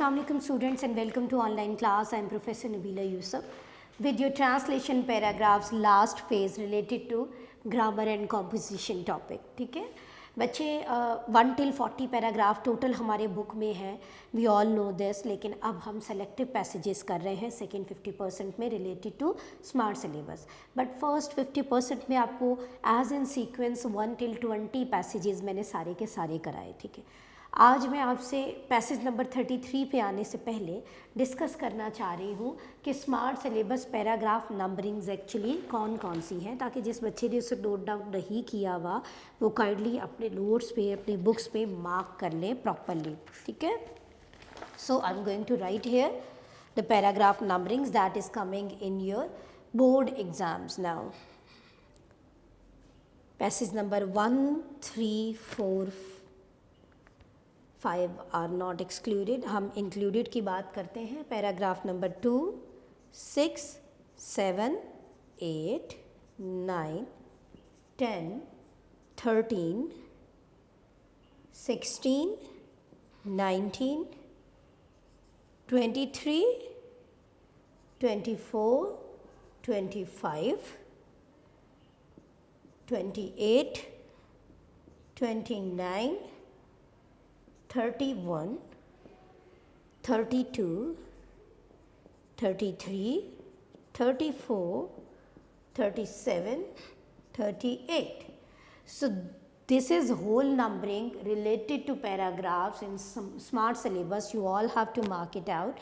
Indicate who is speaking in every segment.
Speaker 1: Assalamualaikum students and welcome to online class. I am Professor Nabila Yusuf with your translation paragraphs last phase related to grammar and composition topic. ठीक है बच्चे 1 till 40 paragraph total हमारे book में है, we all know this, लेकिन अब हम selective passages कर रहे हैं सेकेंड 50% में related to smart syllabus. But first 50% में आपको as in sequence 1 till 20 passages मैंने सारे के सारे कराए. ठीक है, आज मैं आपसे पैसेज नंबर 33 पे आने से पहले डिस्कस करना चाह रही हूँ कि smart syllabus paragraph numberings actually कौन कौन सी हैं, ताकि जिस बच्चे ने उसे नोट डाउन नहीं किया हुआ वो काइंडली अपने नोट्स पे अपने बुक्स पे मार्क कर लें प्रॉपरली. ठीक है, so I am going to write here the paragraph numberings that is coming in your board exams now. Passage number 1, 3, 4, 5 are not excluded. हम इंक्लूडेड की बात करते हैं. Paragraph number 2, 6, 7, 8, 9, 10, 13, 16, 19, 23, 24, 25, 28, 29, 31, 32, 33, 34, 37, 38. So this is whole numbering related to paragraphs in some smart syllabus. You all have to mark it out.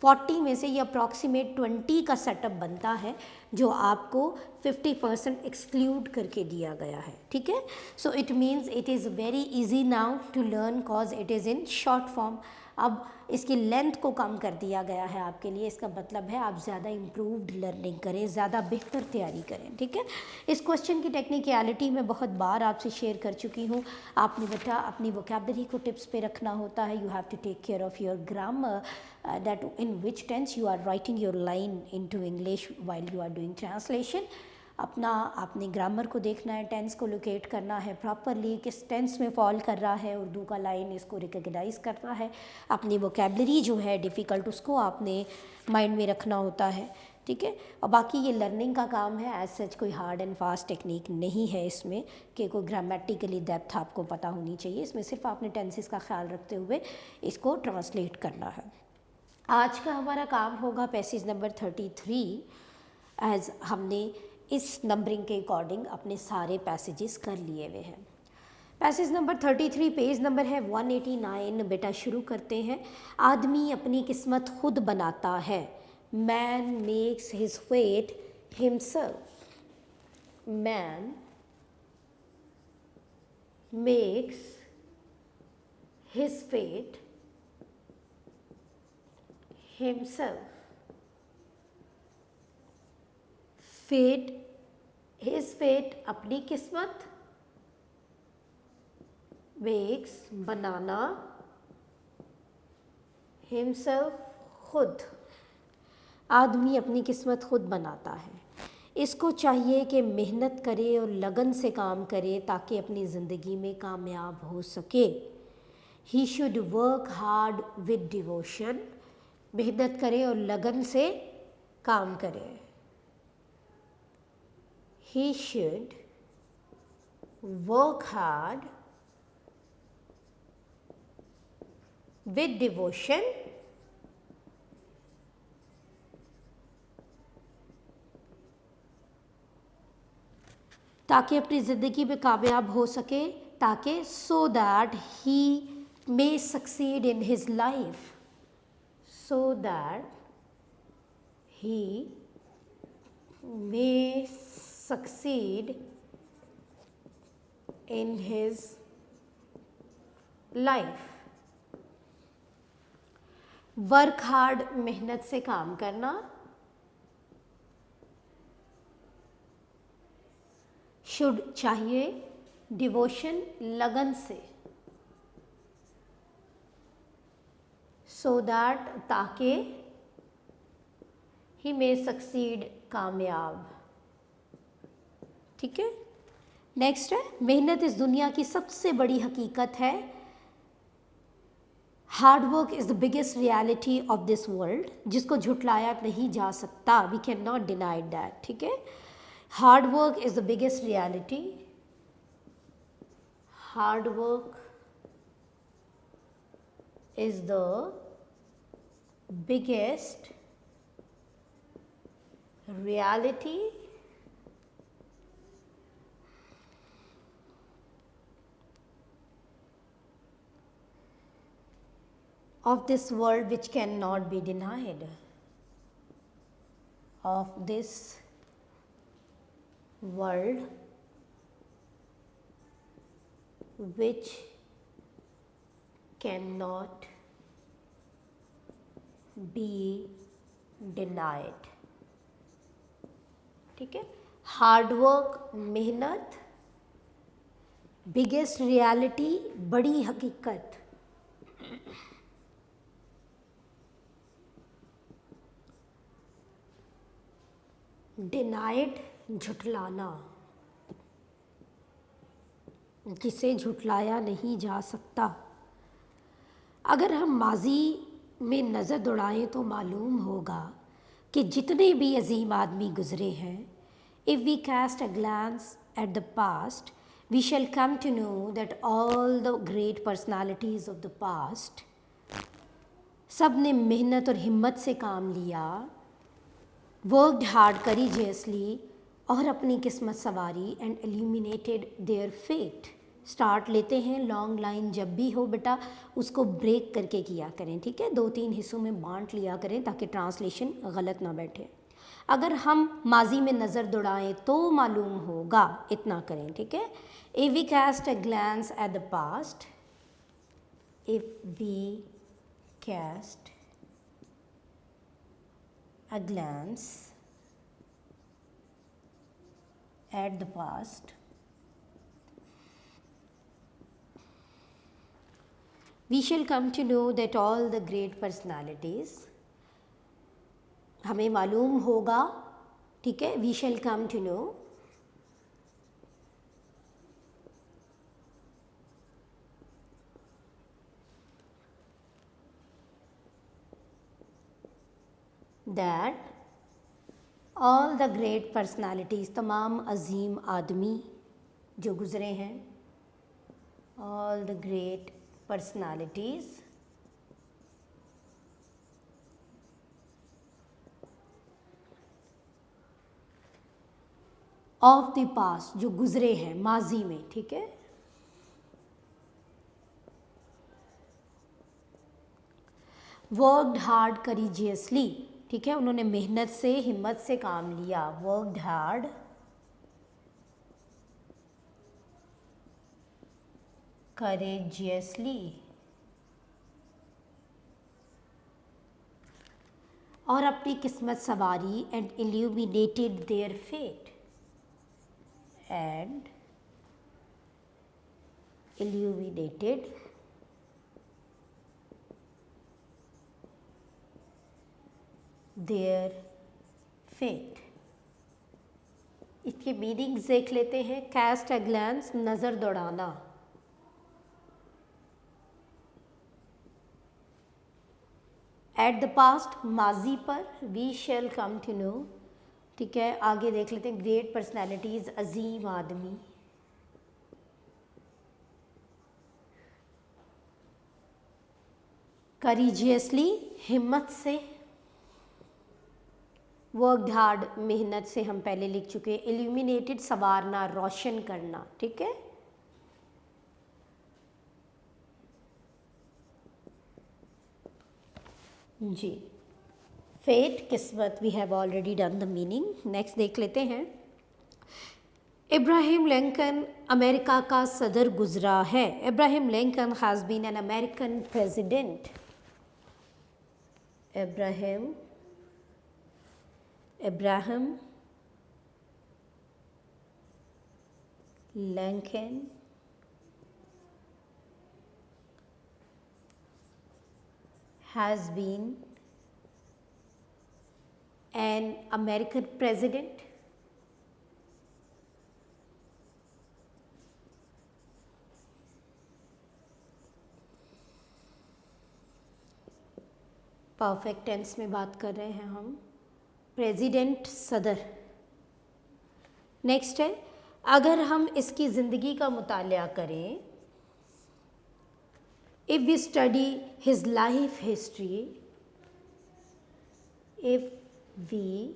Speaker 1: 40 में से ये approximate 20 का setup बनता है जो आपको 50% एक्सक्लूड करके दिया गया है. ठीक है, so it means it is very easy now to learn cause it is in short form. अब इसकी लेंथ को कम कर दिया गया है आपके लिए. इसका मतलब है आप ज़्यादा इम्प्रूव्ड लर्निंग करें, ज़्यादा बेहतर तैयारी करें. ठीक है, इस क्वेश्चन की टेक्निकलिटी मैं बहुत बार आपसे शेयर कर चुकी हूँ. आपने बेटा अपनी वोकेबलरी को टिप्स पे रखना होता है. You have to take care of your grammar, that in which tense you are writing your line into English while you are doing translation. अपना आपने ग्रामर को देखना है, टेंस को लोकेट करना है प्रॉपरली, किस टेंस में फॉल कर रहा है उर्दू का लाइन, इसको रिकग्नाइज करना है. अपनी वोकेबलरी जो है डिफ़िकल्ट उसको आपने माइंड में रखना होता है. ठीक है, और बाकी ये लर्निंग का काम है. एज सच कोई हार्ड एंड फास्ट टेक्निक नहीं है इसमें कि कोई ग्रामेटिकली डेप्थ आपको पता होनी चाहिए. इसमें सिर्फ आपने टेंसेस का ख्याल रखते हुए इसको ट्रांसलेट करना है. आज का हमारा काम होगा पैसेज नंबर 33. एज हमने इस नंबरिंग के अकॉर्डिंग अपने सारे पैसेजेस कर लिए हुए हैं. पैसेज नंबर 33 पेज नंबर है 189. बेटा शुरू करते हैं. आदमी अपनी किस्मत खुद बनाता है. Man makes his fate himself. Man makes his fate himself. Fate, his fate अपनी किस्मत, मेक्स बनाना, हिमसेल्फ खुद. आदमी अपनी किस्मत खुद बनाता है. इसको चाहिए कि मेहनत करे और लगन से काम करे ताकि अपनी ज़िंदगी में कामयाब हो सके. He should work hard with devotion. मेहनत करे और लगन से काम करे. He should work hard with devotion ताकि अपनी ज़िंदगी में कामयाब हो सके, ताकि so that he may succeed in his life. So that he may succeed in his life. Work hard, मेहनत से काम करना. शुड चाहिए, डिवोशन लगन से. सो दैट ताकि ही मे सक्सीड कामयाब. ठीक है, नेक्स्ट है मेहनत इस दुनिया की सबसे बड़ी हकीकत है. Hard work is the biggest reality of this world, जिसको झुटलाया नहीं जा सकता, we can not deny that, ठीक है। Hard work is the biggest reality, hard work is the biggest reality of this world which cannot be denied, of this world which cannot be denied, ठीक है। Hard work, मेहनत, biggest reality, बड़ी हकीकत, denied, झुटलाना, जिसे झुटलाया नहीं जा सकता। अगर हम माजी में नज़र दौड़ाएं तो मालूम होगा कि जितने भी अजीम आदमी गुज़रे हैं, if we cast a glance at the past, we shall come to know that all the great personalities of the past, सब ने मेहनत और हिम्मत से काम लिया, वर्कड हार्ड करीजियसली, और अपनी किस्मत सवारी, and illuminated their fate. Start लेते हैं, लॉन्ग लाइन जब भी हो बेटा उसको ब्रेक करके किया करें, ठीक है। 2-3 हिस्सों में बांट लिया करें ताकि ट्रांसलेशन गलत ना बैठे। अगर हम माजी में नज़र दौड़ाएं तो मालूम होगा, इतना करें, ठीक है। If we cast a glance at the past, if we cast a glance at the past, we shall come to know that all the great personalities, हमें मालूम होगा, ठीक है। we shall come to know that all the great personalities, तमाम अजीम आदमी जो गुज़रे हैं, all the great personalities of the past, जो गुज़रे हैं माजी में, ठीक है। वर्कड हार्ड करीजियसली, ठीक है, उन्होंने मेहनत से, हिम्मत से काम लिया, वर्कड हार्ड करेजियसली, और अपनी किस्मत सवारी, and illuminated their fate, and illuminated their fate। इसके मीनिंग्स देख लेते हैं। कैस्ट अ ग्लैंस, नज़र दौड़ाना, एट द पास्ट, माजी पर, we shall come to know, ठीक है। आगे देख लेते हैं, ग्रेट पर्सनैलिटीज़, अजीम आदमी, करीजियसली, हिम्मत से, वर्कड हार्ड, मेहनत से हम पहले लिख चुके, इल्यूमिनेटेड, संवारना, रोशन करना, ठीक है। जी, फेट, किस्मत, we have already done the meaning. Next देख लेते हैं। इब्राहिम लिंकन अमेरिका का सदर गुजरा है। Abraham Lincoln has been an American president. Abraham Lincoln has been an American president perfect tense में बात कर रहे हैं हम। प्रेसिडेंट सदर। नेक्स्ट है, अगर हम इसकी ज़िंदगी का मुतालिया करें, if we study his life history, if we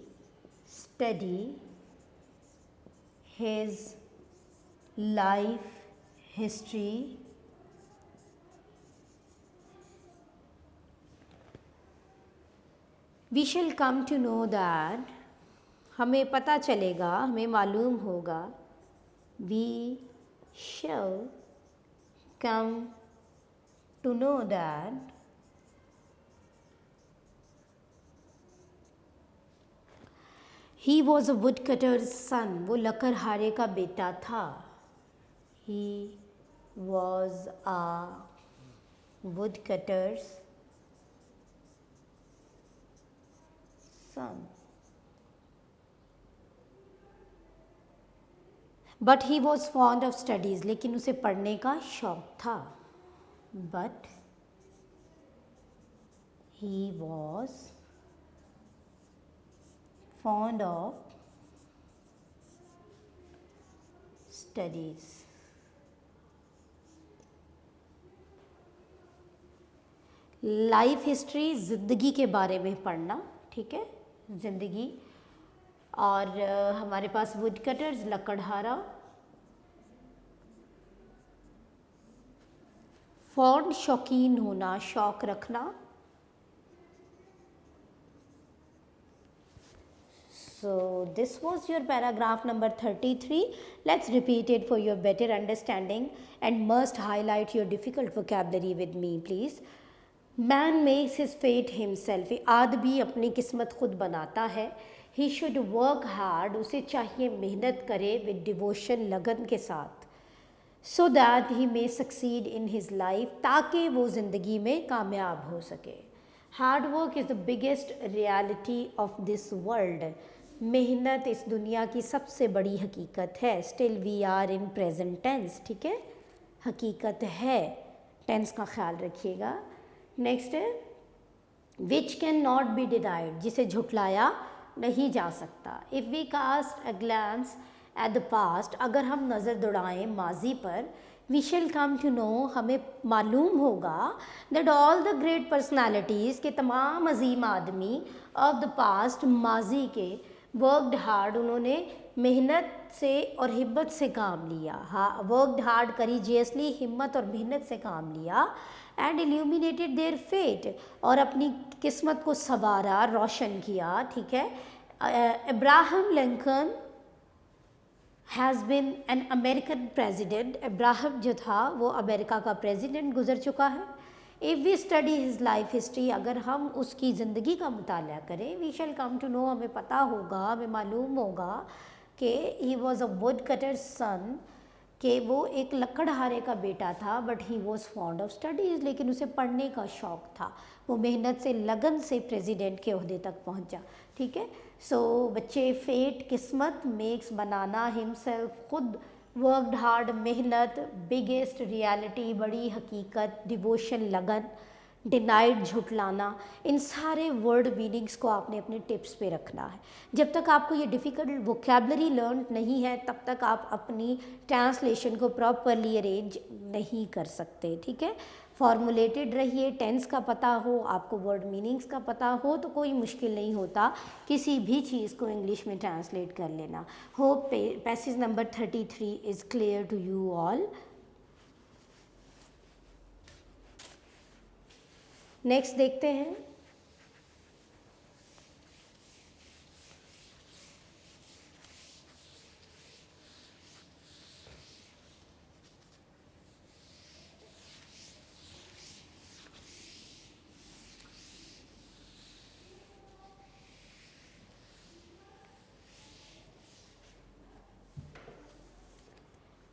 Speaker 1: study his life history, we shall come to know that, हमें पता चलेगा, हमें मालूम होगा, we shall come to know that he was a woodcutter's son, वो लकड़हारे का बेटा था। he was a woodcutter's son, but he was fond of studies, लेकिन उसे पढ़ने का शौक था। but he was fond of studies। Life history, ज़िंदगी के बारे में पढ़ना, ठीक है, ज़िंदगी। और हमारे पास वुड कटर्स, लकड़हारा। फॉन्ड, शौकीन होना, शौक रखना। So this was your paragraph number 33. Let's repeat it for your better understanding and must highlight your difficult vocabulary with me please. Man makes his fate himself. आदमी अपनी किस्मत खुद बनाता है। He should work hard. उसे चाहिए मेहनत करे with devotion, लगन के साथ। So that he may succeed in his life, ताकि वो ज़िंदगी में कामयाब हो सके। Hard work is the biggest reality of this world. मेहनत इस दुनिया की सबसे बड़ी हकीकत है। Still we are in present tense, ठीक है, हकीकत है, टेंस का ख्याल रखिएगा। नेक्स्ट है, which can not be denied, जिसे झुटलाया नहीं जा सकता। If we cast a glance at the past, अगर हम नज़र दौड़ाएं माजी पर, we shall come to know, हमें मालूम होगा, that all the great personalities, के तमाम अजीम आदमी ऑफ द पास्ट, माजी के, वर्कड हार्ड, उन्होंने मेहनत से और हिम्मत से काम लिया। हाँ, वर्कड हार्ड, करीजियसली, हिम्मत और मेहनत से काम लिया। एंड इल्यूमिनेटेड देयर फेट, और अपनी किस्मत को संवारा, रोशन किया, ठीक है। Abraham Lincoln has been an American president, Abraham जो था वो अमेरिका का प्रेसिडेंट गुजर चुका है। If we study his life history, अगर हम उसकी ज़िंदगी का मुताला करें, we shall come to know, हमें पता होगा, हमें मालूम होगा कि he was a wood cutter son, कि वो एक लकड़हारे का बेटा था। But he was fond of studies, लेकिन उसे पढ़ने का शौक़ था। वो मेहनत से, लगन से प्रेसिडेंट के ओहदे तक पहुंचा, ठीक है। सो बच्चे, फेट, किस्मत, मेक्स, बनाना, हिमसेल्फ, खुद, वर्कड हार्ड, मेहनत, बिगेस्ट रियलिटी, बड़ी हकीकत, डिवोशन, लगन, डिनाइड, झुटलाना, इन सारे वर्ड मीनिंग्स को आपने अपने टिप्स पे रखना है। जब तक आपको ये डिफ़िकल्ट वोकेबलरी लर्न नहीं है, तब तक आप अपनी ट्रांसलेशन को प्रॉपरली अरेंज नहीं कर सकते, ठीक है। फॉर्मुलेटेड रहिए, टेंस का पता हो, आपको वर्ड मीनिंग्स का पता हो, तो कोई मुश्किल नहीं होता किसी भी चीज़ को इंग्लिश में ट्रांसलेट कर लेना। Hope passage number 33 is clear to you all. Next देखते हैं।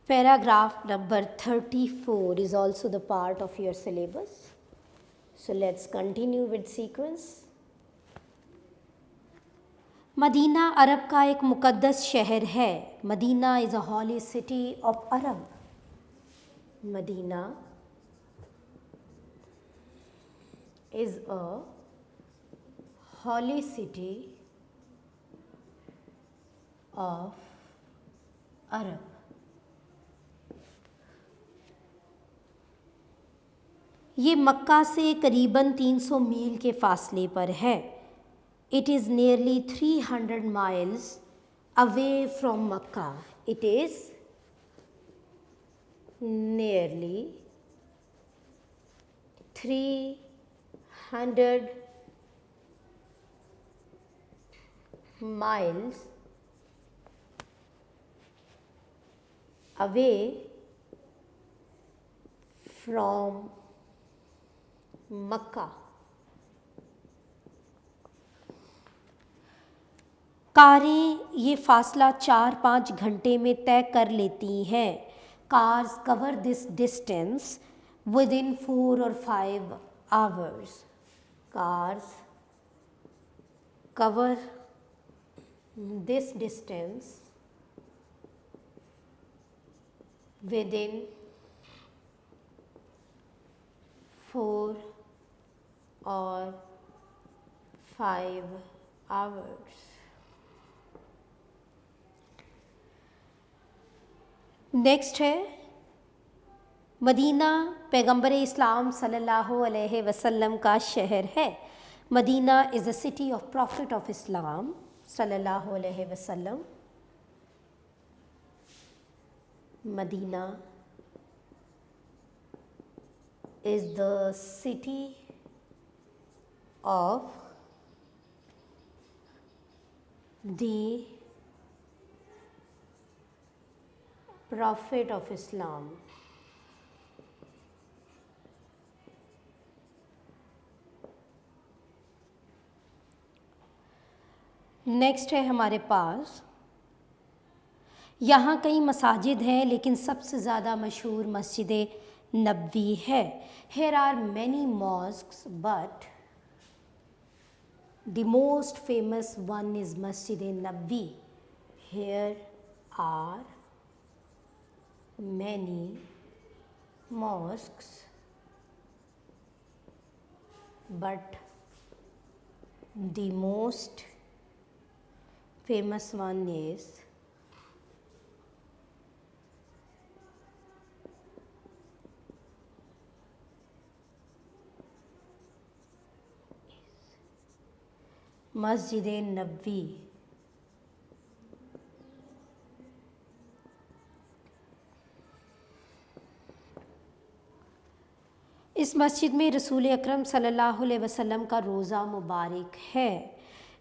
Speaker 1: Paragraph number 34 is also the part of your syllabus. So let's continue with sequence. Medina Arab का एक मुक़द्दस शहर है। Medina is a holy city of Arab. Medina is a holy city of Arab. ये Mecca से करीबन 300 मील के फासले पर है। It is nearly 300 miles away from Mecca. It is nearly 300 miles away from मक्का। कारें ये फासला 4-5 घंटे में तय कर लेती हैं। Cars cover this distance within 4 or 5 hours। Cars cover this distance within 4 or 5 hours। Next है मदीना पैगंबर इस्लाम सल्लल्लाहु अलैहि वसल्लम का शहर है। Medina is the city of prophet of Islam सल्लल्लाहु अलैहि वसल्लम। मदीना is the city of the Prophet of Islam। Next है हमारे पास, यहाँ कई मसाजिद हैं लेकिन सबसे ज़्यादा मशहूर मस्जिद नबवी है। Here are many mosques but the most famous one is Masjid Nabwi। Here are many mosques but the most famous one is मस्जिद नबवी। इस मस्जिद में रसूल अकरम सल्लल्लाहु अलैहि वसल्लम का रोज़ा मुबारक है।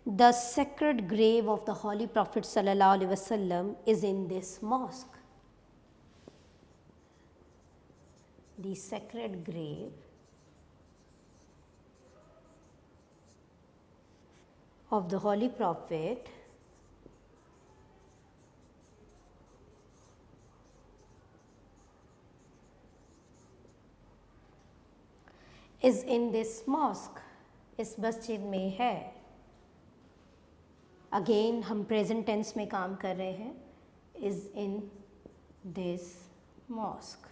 Speaker 1: The sacred grave of the holy prophet सल्लल्लाहु अलैहि वसल्लम is in this mosque. The sacred grave of the Holy Prophet is in this mosque। इस मस्जिद में है। अगेन हम प्रेजेंट टेंस में काम कर रहे हैं। is in this mosque।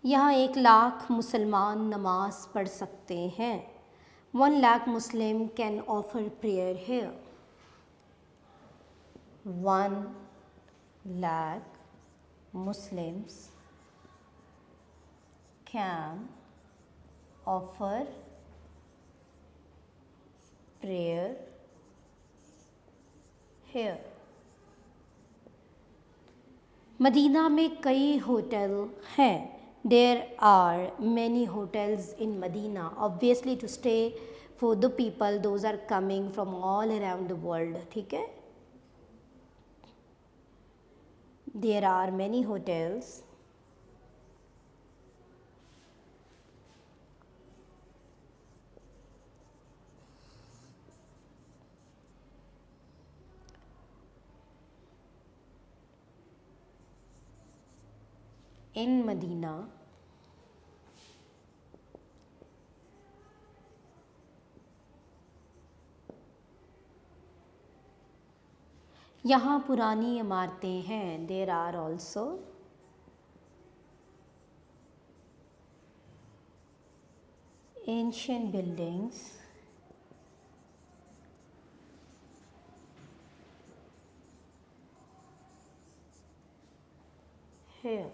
Speaker 1: यहाँ 1 लाख मुसलमान नमाज पढ़ सकते हैं। 1 lakh Muslim can offer prayer here. 1 lakh Muslims can offer prayer here। Medina में कई होटल हैं। There are many hotels in Medina, obviously to stay for the people those are coming from all around the world। ठीक है, there are many hotels in Medina यहाँ पुरानी इमारतें हैं। There are also ancient buildings here.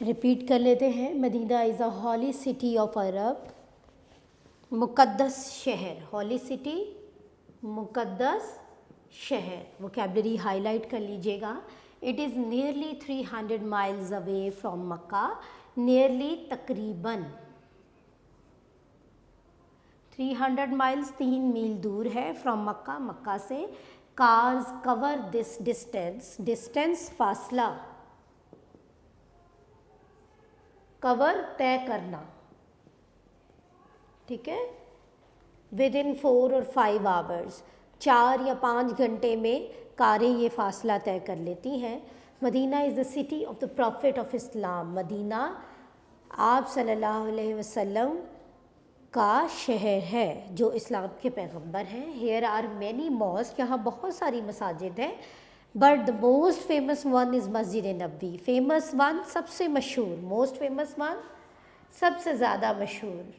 Speaker 1: Repeat कर लेते हैं. Medina is a holy city of Arab. मुक़द्दस शहर, हॉली सिटी, मुक़द्दस शहर. वोकैबलरी हाईलाइट कर लीजिएगा. It is nearly 300 miles away from Mecca. Nearly तकरीबन 300 माइल्स 3 मील दूर है फ्रॉम मक्का, मक्का से. Cars cover this distance. Distance फासला, कवर तय करना, ठीक है. विद इन 4 और 5 आवर्स, 4 या 5 घंटे में कारें ये फासला तय कर लेती हैं. Medina is the city of the prophet of Islam. Medina आप सल्लल्लाहु अलैहि वसल्लम का शहर है जो इस्लाम के पैगंबर हैं. Here are many mosque. यहाँ बहुत सारी मसाजिद हैं. But the most famous one is मस्जिद नबवी. फेमस वन, सबसे मशहूर. मोस्ट फेमस वन, सबसे ज़्यादा मशहूर.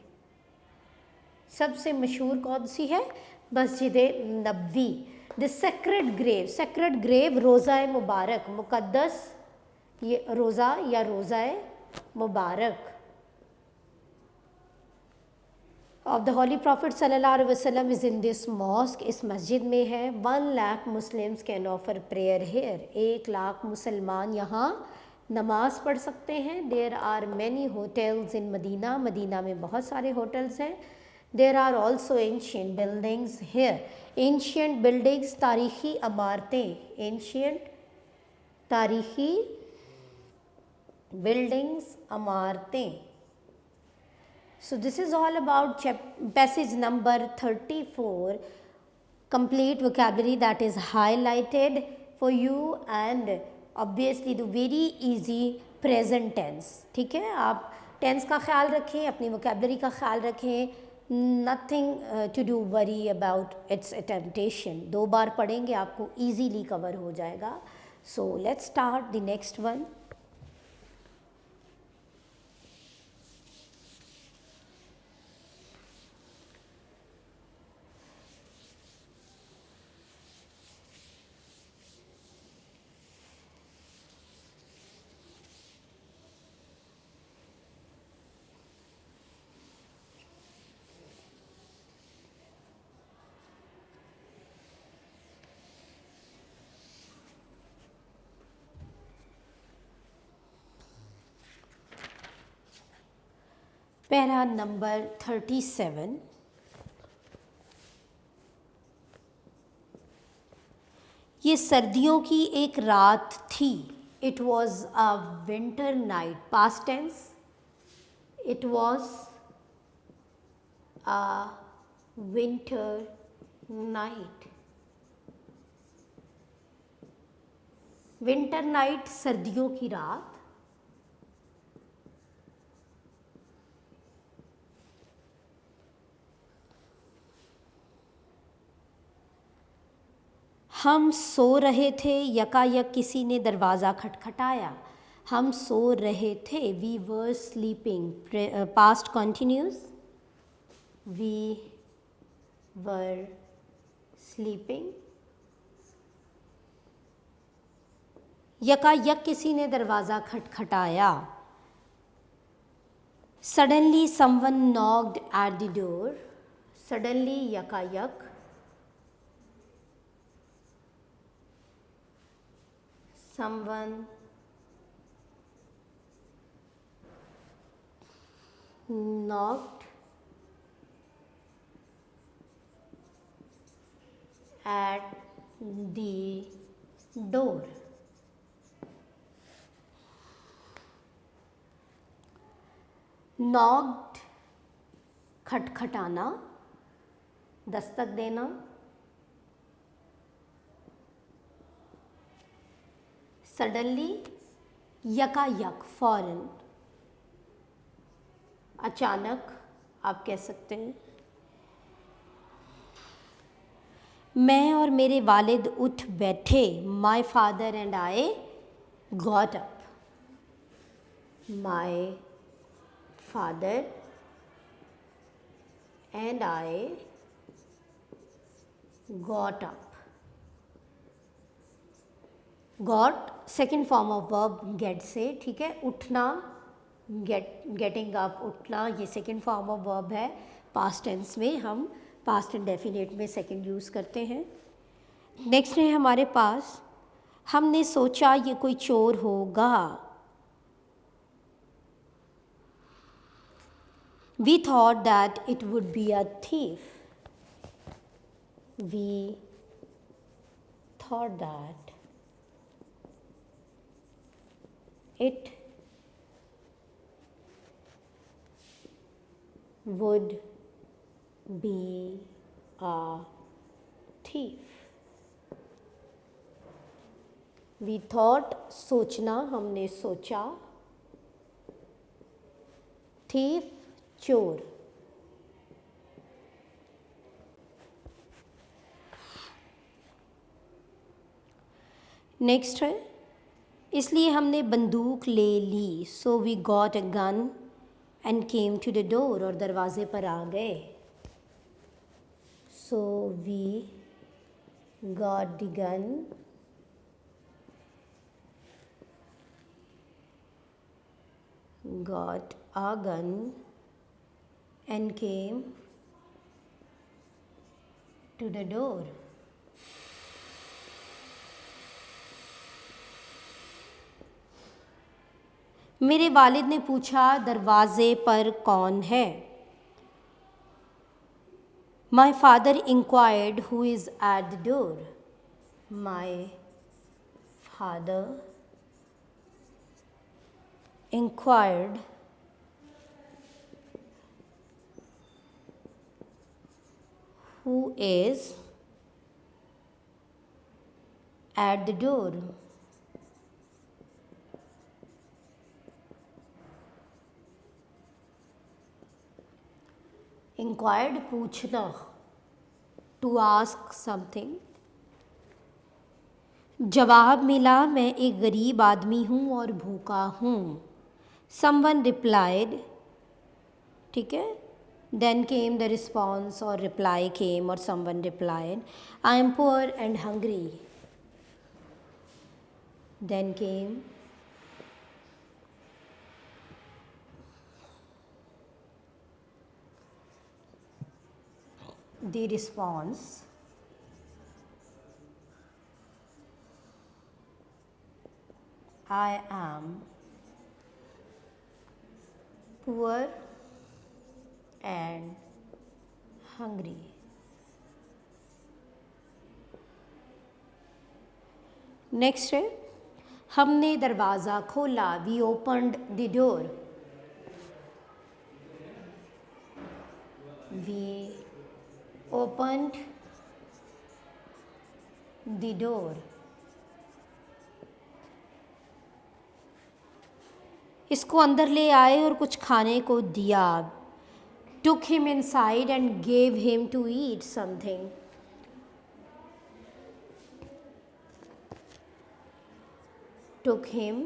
Speaker 1: सबसे मशहूर कौन सी है? Masjid Nabawi. The sacred grave. Sacred grave रोज़ा मुबारक, मुक़द्दस ये रोज़ा या रोज़ा मुबारक ऑफ द हॉली प्रॉफिट सल्लल्लाहु अलैहि वसल्लम इज़ इन दिस मॉस्क. इस मस्जिद में है. 1 lakh Muslims can offer prayer here. 1 lakh मुसलमान यहाँ नमाज पढ़ सकते हैं. There are many hotels in Medina. Medina में बहुत सारे होटल्स हैं. There are also ancient buildings here. Ancient buildings, तारीख़ी इमारतें. एंशियंट, तारीख़ी बिल्डिंग्स, इमारतें. So this is all about passage number 34, complete vocabulary that is highlighted for you, and obviously the very easy present tense. ठीक है, आप tense का ख्याल रखें, अपनी vocabulary का ख्याल रखें. nothing to do worry about its attemptation. 2 बार पढ़ेंगे आपको easily cover हो जाएगा. So let's start the next one. Para number 37. ये सर्दियों की एक रात थी. It was a winter night. Past tense. It was a winter night. Winter night, सर्दियों की रात. हम सो रहे थे. यकायक किसी ने दरवाज़ा खटखटाया. हम सो रहे थे. We were sleeping. Past continuous. We were sleeping. यकायक किसी ने दरवाज़ा खटखटाया. Suddenly someone knocked at the door. Suddenly, यकायक. someone knocked at the door. Knocked, खटखटाना, दस्तक देना. सडनली, यकायक, फौरन, अचानक आप कह सकते हैं. मैं और मेरे वालिद उठ बैठे. My father and I got up. My father and I got up. Got second form of verb get से, ठीक है, उठना, गेटिंग अप, उठना, ये सेकेंड फॉर्म ऑफ वर्ब है। पास्ट टेंस में हम पास्ट इंडेफिनिट में सेकेंड यूज़ करते हैं। नेक्स्ट है हमारे पास, हमने सोचा ये कोई चोर होगा। We thought that it would be a thief. We thought that it would be a thief. We thought, सोचना, हमने सोचा, thief, चोर। नेक्स्ट है, इसलिए हमने बंदूक ले ली। So we got a gun and came to the door, और दरवाजे पर आ गए। So we got the gun got a gun and came to the door. मेरे वालिद ने पूछा दरवाजे पर कौन है। My father inquired who is at the door. My father inquired who is at the door. Inquired, पूछना, to ask something। जवाब मिला, मैं एक गरीब आदमी हूँ और भूखा हूँ। Someone replied, ठीक है, then came the response or reply came, or someone replied, I am poor and hungry. Then came the response, I am poor and hungry. Next है, हमने दरवाज़ा खोला। We opened the door. We opened the door. इसको अंदर ले आए और कुछ खाने को दिया। took him inside and gave him to eat something. Took him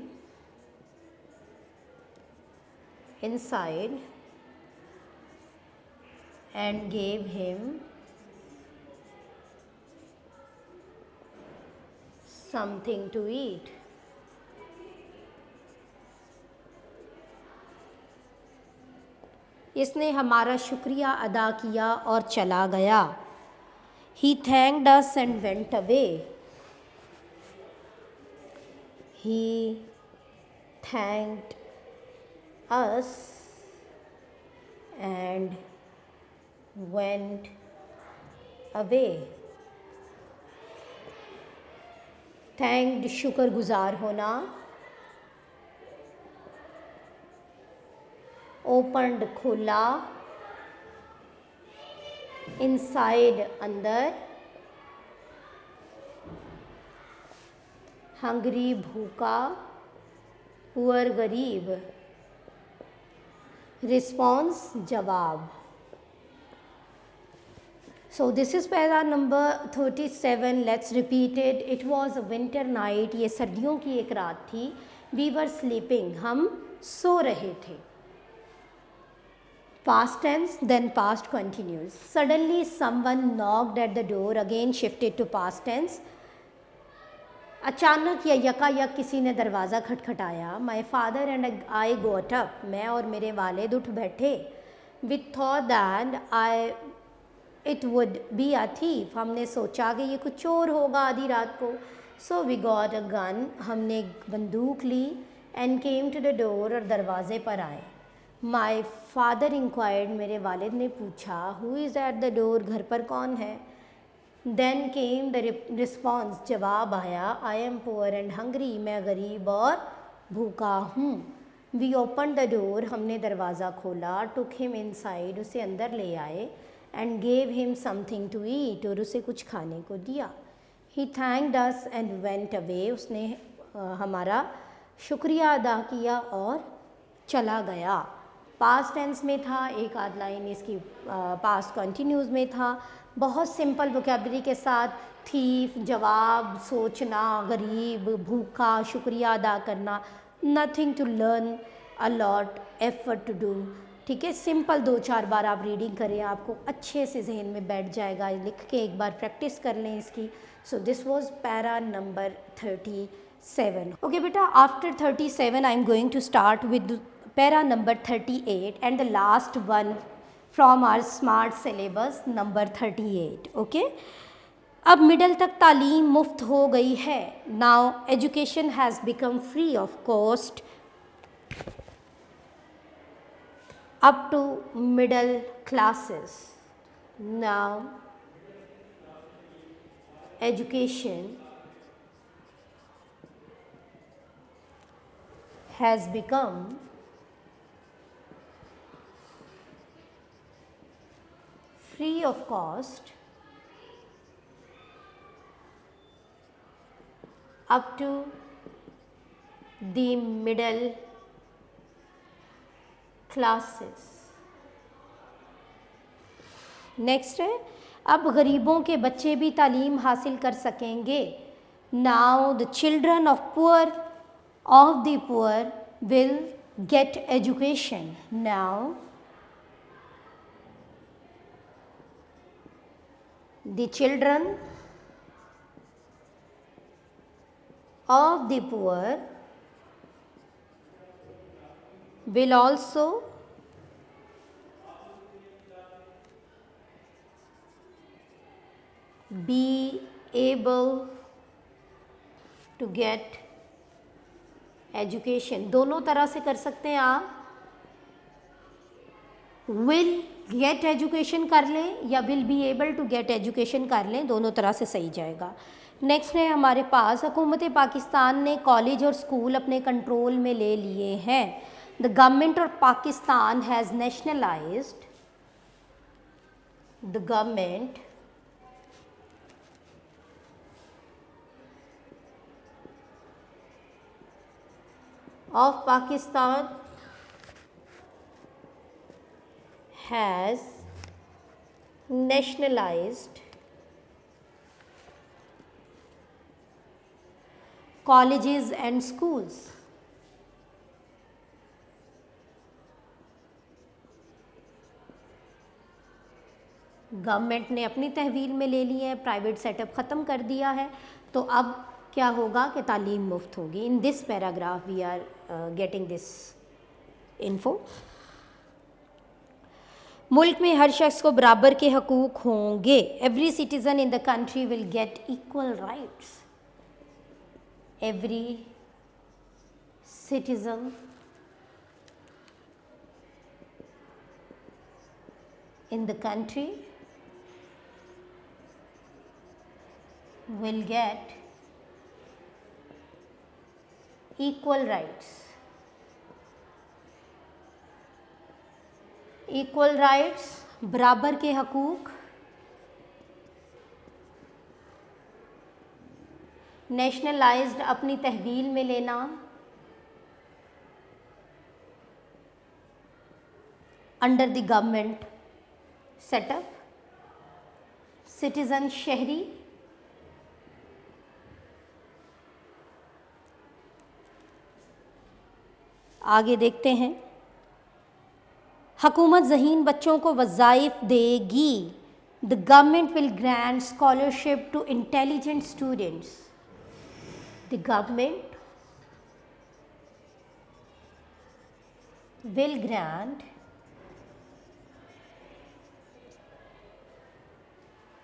Speaker 1: inside and gave him something to eat. इसने हमारा शुक्रिया अदा किया और चला गया। He thanked us and went away. He thanked us and went away. Thanked, शुक्रगुजार होना। ओपनड, खोला। इनसाइड, अंदर। हंगरी, भूखा। पुअर, गरीब। रिस्पॉन्स, जवाब। So this is para number 37. Let's repeat it. It was a winter night. ये सर्दियों की एक रात थी. We were sleeping. हम सो रहे थे. past tense, then past continuous. Suddenly someone knocked at the door, again shifted to past tense. अचानक या यकायक किसी ने दरवाज़ा खटखटाया. My father and I got up, मैं और मेरे वालिद उठ बैठे. We thought that it would be a thief, हमने सोचा कि ये कुछ चोर होगा आधी रात को. So we got a gun, हमने बंदूक ली. And came to the door, और दरवाज़े पर आए. माई फादर इंक्वायर्ड, मेरे वालिद ने पूछा, who is eight the door, घर पर कौन है. देन केम द रिस्पॉन्स, जवाब आया, I am poor and hungry, मैं गरीब और भूखा हूँ. वी ओपन द डोर, हमने दरवाज़ा खोला. टुक हिम इनसाइड, उसे अंदर ले आए. And gave him something to eat, और उसे कुछ खाने को दिया. He thanked us and went away, उसने हमारा शुक्रिया अदा किया और चला गया. पास्ट टेंस में था, एक आध लाइन इसकी पास्ट कंटिन्यूज में था. बहुत सिंपल वोकैबुलरी के साथ. थीफ, जवाब, सोचना, गरीब, भूखा, शुक्रिया अदा करना. Nothing to learn, a lot, effort to do. ठीक है, सिंपल 2-4 बार आप रीडिंग करें, आपको अच्छे से जहन में बैठ जाएगा. लिख के एक बार प्रैक्टिस कर लें इसकी. So this was para number 37. Okay बेटा, after 37 I am going to start with para number 38 and the last one from our smart syllabus number 38. Okay, अब मिडल तक तालीम मुफ्त हो गई है. Now education has become free of cost up to middle classes. Now education has become free of cost up to the middle classes. Next है, अब गरीबों के बच्चे भी तालीम हासिल कर सकेंगे. Now the children of poor will get education. Now the children of the poor will also be able to get education. दोनों तरह से कर सकते हैं आप. विल गेट एजुकेशन कर लें या will be able to get education कर लें, दोनों तरह से सही जाएगा. नेक्स्ट है हमारे पास, हुकूमत पाकिस्तान ने कॉलेज और स्कूल अपने कंट्रोल में ले लिए हैं. The government of Pakistan has nationalised, the government of Pakistan has nationalized colleges and schools. Government ने अपनी तहवील में ले लिए हैं, प्राइवेट सेटअप ख़त्म कर दिया है. तो अब क्या होगा कि तालीम मुफ्त होगी. In this paragraph we are getting this info. मुल्क में हर शख्स को बराबर के हकूक़ होंगे. Every citizen in the country will get equal rights. Every citizen in the country will get equal rights. Equal rights, बराबर के हकूक़. नेशनलाइज्ड, अपनी तहवील में लेना. Under the government setup. Citizen, शहरी. आगे देखते हैं. हुकूमत ज़हीन बच्चों को वज़ाइफ देगी। The government will grant scholarship to intelligent students. The government will grant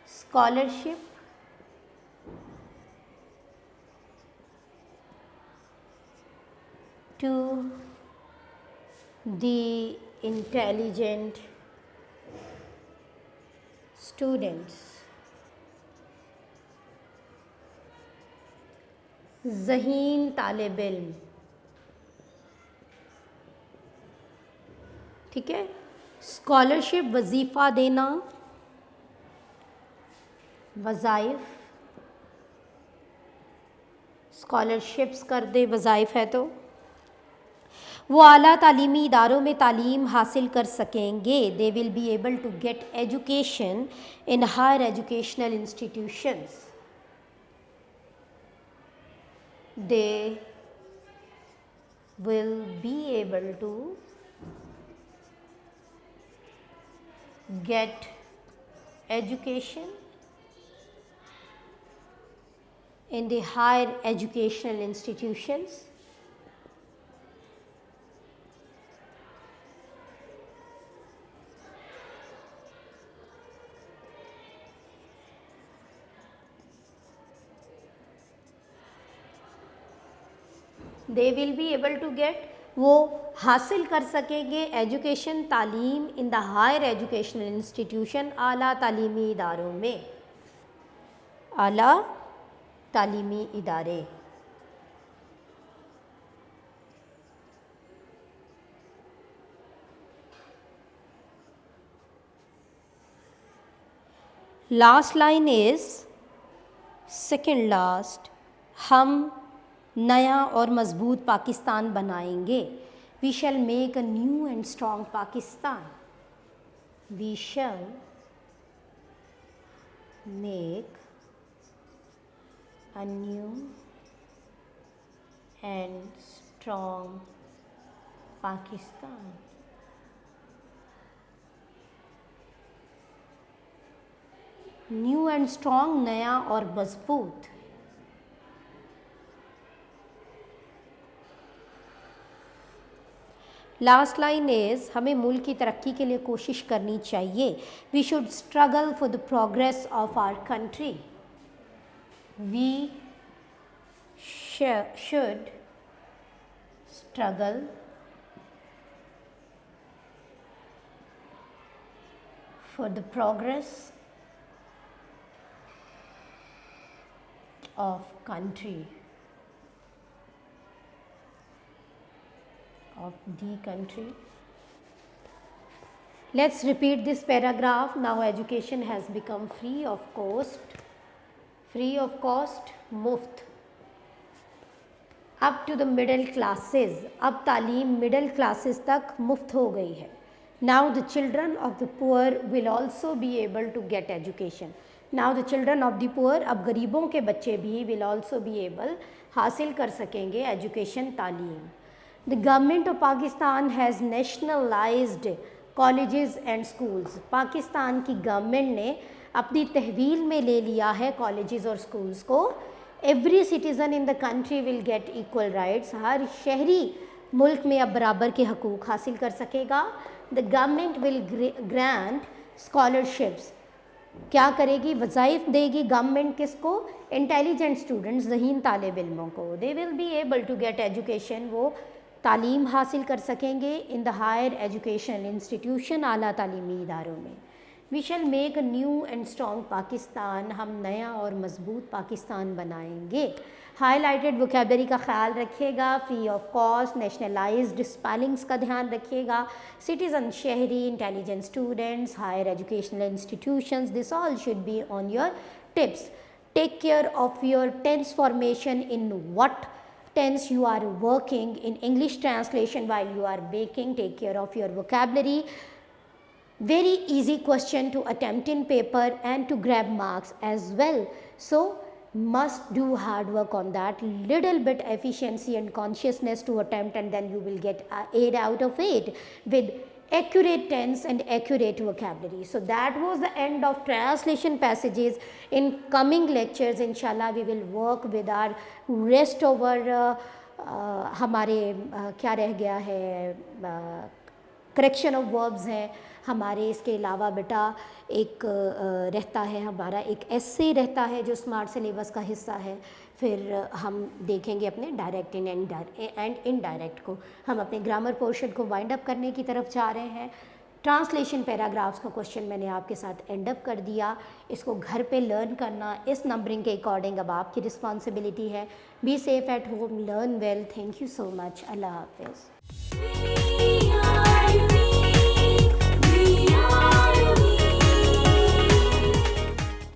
Speaker 1: scholarship to the intelligent students। ज़हीन तालिब इल्म, ठीक है। स्कॉलरशिप वजीफ़ा देना, वज़ाइफ, स्कॉलरशिप्स कर दे, वज़ाइफ है तो वो आला तालीमी इदारों में तालीम हासिल कर सकेंगे। They will be able to get education in higher educational institutions. They will be able to get education in the higher educational institutions। They will be able to get, वो हासिल कर सकेंगे एजुकेशन, तालीम in the higher educational institution, आला तालीमी इदारों में, आला तालीमी इदारे। Last line is second last, हम नया और मजबूत पाकिस्तान बनाएंगे। We shall make a new and strong Pakistan. We shall make a new and strong Pakistan. New and strong, नया और मजबूत। लास्ट लाइन इज़, हमें मुल्क की तरक्की के लिए कोशिश करनी चाहिए। We should struggle for the progress of our country. We should struggle for the progress of country, of the country। Let's repeat this paragraph. Now education has become free of cost, मुफ्त। up to the middle classes, अब तालीम middle classes तक मुफ्त हो गई है। Now the children of the poor will also be able to get education। Now the children of the poor, अब गरीबों के बच्चे भी will also be able, हासिल कर सकेंगे एजुकेशन, तालीम। The government of Pakistan has nationalized colleges and schools। Pakistan की गवर्नमेंट ने अपनी तहवील में ले लिया है कॉलेजेस और स्कूल्स को। Every citizen in the country will get equal rights. हर शहरी मुल्क में अब बराबर के हकूक़ हासिल कर सकेगा। The government will grant scholarships, क्या करेगी, वज़ाइफ देगी गवर्नमेंट किसको, इंटेलिजेंट स्टूडेंट्स, ज़हीन तालिब इल्मों को। They will be able to get education, वो तालीम हासिल कर सकेंगे in the higher educational institution, आला तालीमी इदारों में। We shall make a new and strong Pakistan, हम नया और मजबूत पाकिस्तान बनाएंगे। हाईलाइटेड वोकेबलरी का ख्याल रखिएगा। Free of cost, nationalised spellings का ध्यान रखिएगा। सिटीज़न, शहरी, intelligent students, higher educational institutions, this all should be on your tips. Take care of your tense formation in what tense you are working, in English translation while you are baking. Take care of your vocabulary. Very easy question to attempt in paper and to grab marks as well. So must do hard work on that. Little bit efficiency and consciousness to attempt, and then you will get 8 out of 8 with accurate tense and accurate vocabulary. So that was the end of translation passages. In coming lectures inshallah we will work with our rest of our हमारे क्या रह गया है, correction of verbs हैं हमारे. इसके अलावा बेटा एक रहता है हमारा एक एस्से रहता है जो स्मार्ट सिलेबस का हिस्सा है. फिर हम देखेंगे अपने डायरेक्ट एंड इनडायरेक्ट को. हम अपने ग्रामर पोर्शन को वाइंड अप करने की तरफ जा रहे हैं. ट्रांसलेशन पैराग्राफ्स का क्वेश्चन मैंने आपके साथ एंड अप कर दिया. इसको घर पे लर्न करना इस नंबरिंग के अकॉर्डिंग अब आपकी रिस्पॉन्सिबिलिटी है. Be safe at home, learn well. Thank you so much. अल्लाह हाफिज़.